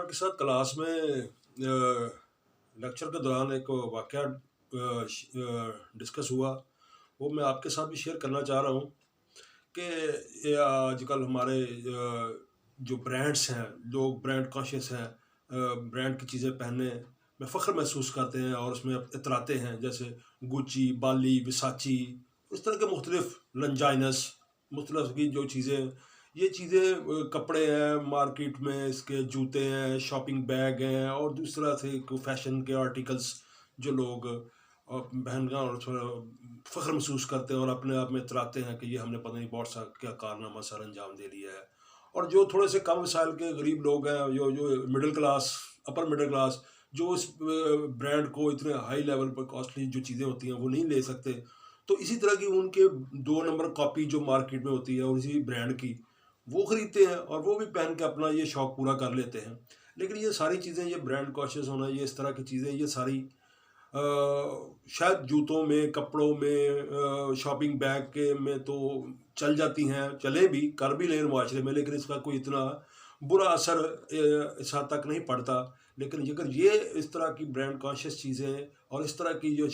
کے ساتھ کلاس میں لیکچر کے دوران ایک واقعہ ڈسکس ہوا، وہ میں آپ کے ساتھ بھی شیئر کرنا چاہ رہا ہوں کہ یہ آج کل ہمارے جو برانڈس ہیں، لوگ برانڈ کانشیس ہیں، برانڈ کی چیزیں پہننے میں فخر محسوس کرتے ہیں اور اس میں اتراتے ہیں، جیسے گوچی، بالی، وساچی، اس طرح کے مختلف لنجائنس، مختلف کی جو چیزیں، یہ چیزیں کپڑے ہیں مارکیٹ میں، اس کے جوتے ہیں، شاپنگ بیگ ہیں، اور دوسرا سے فیشن کے آرٹیکلس جو لوگ پہن کر اور تھوڑا فخر محسوس کرتے ہیں اور اپنے آپ میں اتراتے ہیں کہ یہ ہم نے پتہ نہیں بہت سا کیا کارنامہ سر انجام دے لیا ہے۔ اور جو تھوڑے سے کم وسائل کے غریب لوگ ہیں، جو middle class, upper middle class, جو اس برانڈ کو اتنے ہائی لیول پر کاسٹلی جو چیزیں ہوتی ہیں وہ نہیں لے سکتے، تو اسی طرح کی ان کے 2 نمبر کاپی جو مارکیٹ میں ہوتی ہے اور اسی برانڈ کی وہ خریدتے ہیں اور وہ بھی پہن کے اپنا یہ شوق پورا کر لیتے ہیں۔ لیکن یہ ساری چیزیں، یہ برانڈ کانشیس ہونا، یہ اس طرح کی چیزیں، یہ ساری شاید جوتوں میں، کپڑوں میں، شاپنگ بیگ کے میں تو چل جاتی ہیں، چلے بھی، کر بھی لیں معاشرے میں، لیکن اس کا کوئی اتنا برا اثر اس حد تک نہیں پڑتا۔ لیکن اگر یہ اس طرح کی برانڈ کانشیس چیزیں اور اس طرح کی جو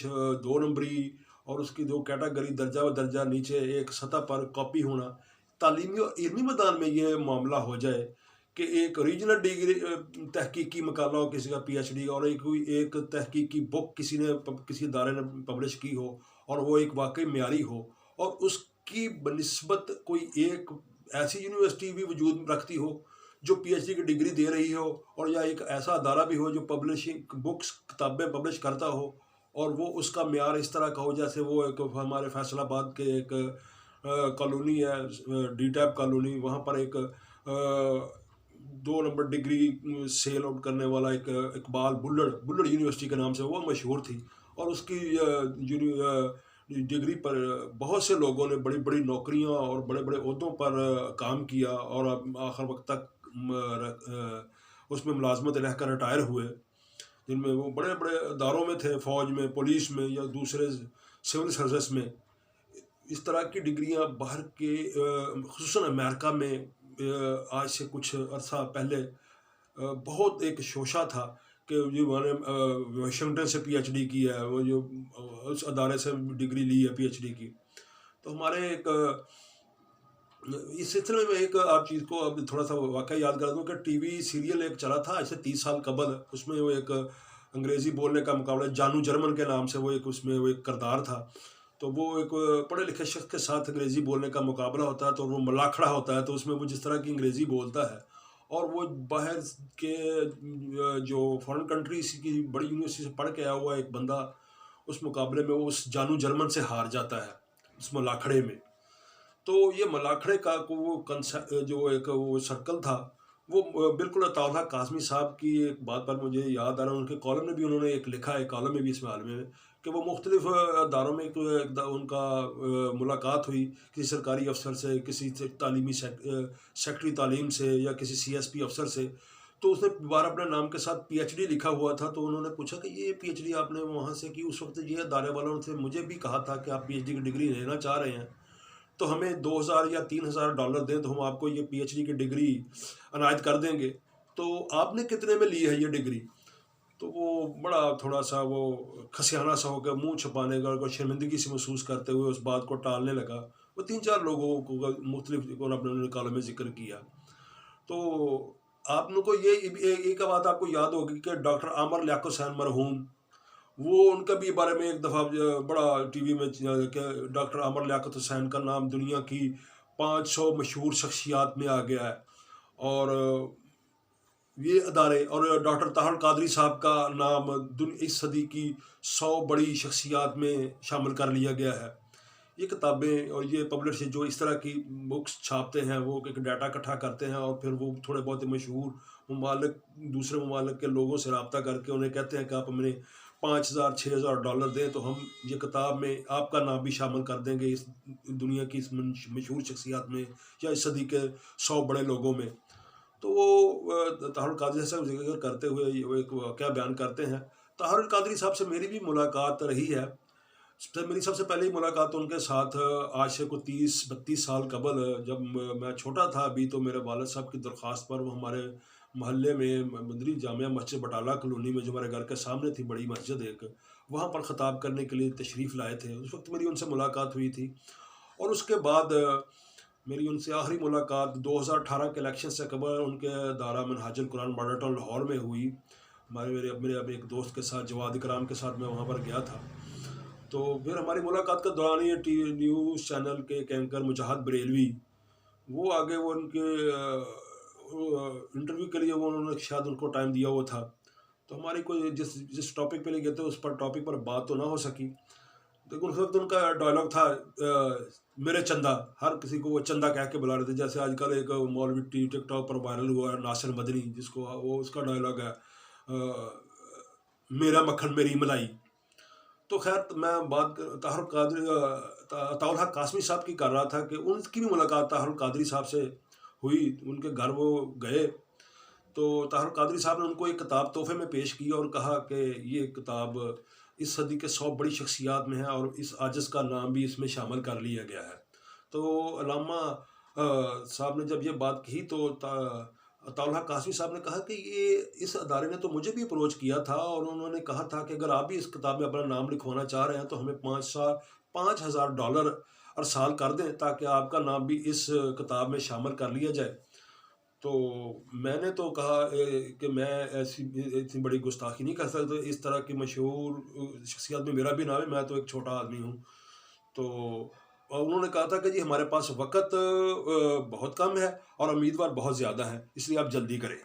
2 نمبری اور اس کی 2 کیٹیگری درجہ و درجہ نیچے ایک سطح پر کاپی ہونا، تعلیمی اور علمی میدان میں یہ معاملہ ہو جائے کہ ایک ریجنل ڈگری، تحقیقی مقالہ ہو کسی کا PhD، اور ایک تحقیقی بک کسی نے، کسی ادارے نے پبلش کی ہو اور وہ ایک واقعی معیاری ہو، اور اس کی بنسبت کوئی ایک ایسی یونیورسٹی بھی وجود رکھتی ہو جو PhD کی ڈگری دے رہی ہو، اور یا ایک ایسا ادارہ بھی ہو جو پبلشنگ بکس، کتابیں پبلش کرتا ہو، اور وہ اس کا معیار اس طرح کا ہو جیسے وہ ایک ہمارے فیصل آباد کے ایک کالونی ہے، ڈی ٹیپ کالونی، وہاں پر ایک 2 نمبر ڈگری سیل آؤٹ کرنے والا ایک اقبال بلڑ یونیورسٹی کے نام سے وہ مشہور تھی، اور اس کی ڈگری پر بہت سے لوگوں نے بڑی بڑی نوکریاں اور بڑے بڑے عہدوں پر کام کیا، اور آخر وقت تک اس میں ملازمت رہ کر ریٹائر ہوئے، جن میں وہ بڑے بڑے اداروں میں تھے، فوج میں، پولیس میں، یا دوسرے سول سروس میں۔ اس طرح کی ڈگریاں باہر کے خصوصاً امریکہ میں آج سے کچھ عرصہ پہلے بہت ایک شوشہ تھا کہ جو میں نے واشنگٹن سے PhD کی ہے، وہ جو اس ادارے سے ڈگری لی ہے PhD کی۔ تو ہمارے ایک اس سلسلے میں ایک آپ چیز کو اب تھوڑا سا واقعہ یاد کر دوں کہ ٹی وی سیریل ایک چلا تھا ایسے 30 سال قبل، اس میں وہ ایک انگریزی بولنے کا مقابلہ، جانو جرمن کے نام سے وہ ایک اس میں وہ ایک کردار تھا، تو وہ ایک پڑھے لکھے شخص کے ساتھ انگریزی بولنے کا مقابلہ ہوتا ہے، تو وہ ملاکھڑا ہوتا ہے، تو اس میں وہ جس طرح کی انگریزی بولتا ہے، اور وہ باہر کے جو فارن کنٹریز کی بڑی یونیورسٹی سے پڑھ کے آیا ہوا ایک بندہ اس مقابلے میں وہ اس جانو جرمن سے ہار جاتا ہے اس ملاکھڑے میں۔ تو یہ ملاکھڑے کا وہ جو ایک وہ سرکل تھا، وہ بالکل عطا اللہ کاظمی صاحب کی ایک بات پر مجھے یاد آ رہا ہے، ان کے کالم میں بھی انہوں نے ایک لکھا ہے، کالم میں بھی اس میں عالم میں، کہ وہ مختلف اداروں میں ان کا ملاقات ہوئی کسی سرکاری افسر سے، کسی تعلیمی سیکٹری تعلیم سے، یا کسی CSP افسر سے، تو اس نے بار اپنے نام کے ساتھ PhD لکھا ہوا تھا، تو انہوں نے پوچھا کہ یہ PhD آپ نے وہاں سے کی؟ اس وقت یہ ادارے والوں نے مجھے بھی کہا تھا کہ آپ PhD کی ڈگری لینا چاہ رہے ہیں تو ہمیں $2,000 یا $3,000 دیں تو ہم آپ کو یہ PhD کی ڈگری عنایت کر دیں گے، تو آپ نے کتنے میں لی ہے یہ ڈگری؟ تو وہ بڑا تھوڑا سا وہ کھسیانہ سا ہو کے منہ چھپانے کا، شرمندگی سے محسوس کرتے ہوئے اس بات کو ٹالنے لگا۔ وہ 3-4 لوگوں کو مختلف اپنے کالم میں ذکر کیا۔ تو آپ کو یہ ایک بات آپ کو یاد ہوگی کہ ڈاکٹر عامر لیاقت حسین مرحوم، وہ ان کا بھی بارے میں ایک دفعہ بڑا ٹی وی میں کہ ڈاکٹر عامر لیاقت حسین کا نام دنیا کی 500 مشہور شخصیات میں آ گیا ہے، اور یہ ادارے، اور ڈاکٹر طاہر القادری صاحب کا نام اس صدی کی 100 بڑی شخصیات میں شامل کر لیا گیا ہے۔ یہ کتابیں اور یہ پبلش جو اس طرح کی بکس چھاپتے ہیں، وہ ایک ڈیٹا اکٹھا کرتے ہیں، اور پھر وہ تھوڑے بہت مشہور ممالک، دوسرے ممالک کے لوگوں سے رابطہ کر کے انہیں کہتے ہیں کہ آپ ہمیں $5,000-6,000 دیں تو ہم یہ کتاب میں آپ کا نام بھی شامل کر دیں گے اس دنیا کی اس مشہور شخصیات میں، یا اس صدی کے 100 بڑے لوگوں میں۔ تو وہ طاہر القادری صاحب ذکر کرتے ہوئے وہ ایک واقعہ بیان کرتے ہیں۔ طاہر القادری صاحب سے میری بھی ملاقات رہی ہے۔ میری سب سے پہلی ملاقات ان کے ساتھ آج سے کوئی 30-32 سال قبل، جب میں چھوٹا تھا ابھی، تو میرے والد صاحب کی درخواست پر وہ ہمارے محلے میں مدری جامعہ مسجد بٹالہ کالونی میں جو ہمارے گھر کے سامنے تھی بڑی مسجد ایک، وہاں پر خطاب کرنے کے لیے تشریف لائے تھے. اس وقت میری ان سے ملاقات ہوئی تھی. اور اس کے بعد میری ان سے آخری ملاقات 2018 کے الیکشن سے قبل ان کے دارہ منہاج القرآن ماڈل ٹاؤن لاہور میں ہوئی. میرے اب ایک دوست کے ساتھ جواد اکرام کے ساتھ میں وہاں پر گیا تھا. تو پھر ہماری ملاقات کے دوران یہ نیوز چینل کے ایک اینکر مجاہد بریلوی وہ آگے وہ ان کے انٹرویو کے لیے انہوں نے شاید ان کو ٹائم دیا ہوا تھا. تو ہماری کوئی جس ٹاپک پہ لے گئے تھے اس پر ٹاپک پر بات تو نہ ہو سکی. لیکن اس وقت ان کا ڈائلاگ تھا میرے چندہ، ہر کسی کو وہ چندہ کہہ کے بلا رہے تھے. جیسے آج کل ایک مولوی ٹک ٹاک پر وائرل ہوا ہے ناصر مدنی، جس کو وہ اس کا ڈائلاگ ہے میرا مکھن میری ملائی. تو خیر میں بات طاہر القادری عطاء الحق قاسمی صاحب کی کر رہا تھا کہ ان کی بھی ملاقات طاہر القادری صاحب سے ہوئی. ان کے گھر وہ گئے تو طاہر القادری صاحب نے ان کو ایک کتاب تحفے میں پیش کی اور کہا کہ یہ کتاب اس صدی کے 100 بڑی شخصیات میں ہے اور اس عاجز کا نام بھی اس میں شامل کر لیا گیا ہے. تو علامہ صاحب نے جب یہ بات کہی تو عطاء الحق قاسمی صاحب نے کہا کہ یہ اس ادارے نے تو مجھے بھی اپروچ کیا تھا اور انہوں نے کہا تھا کہ اگر آپ بھی اس کتاب میں اپنا نام لکھوانا چاہ رہے ہیں تو ہمیں $5,000 ہر سال کر دیں تاکہ آپ کا نام بھی اس کتاب میں شامل کر لیا جائے. تو میں نے تو کہا کہ میں ایسی اتنی بڑی گستاخی نہیں کر سکتا. اس طرح کی مشہور شخصیات میں میرا بھی نام ہے، میں تو ایک چھوٹا آدمی ہوں. تو انہوں نے کہا تھا کہ جی ہمارے پاس وقت بہت کم ہے اور امیدوار بہت زیادہ ہیں، اس لیے آپ جلدی کریں.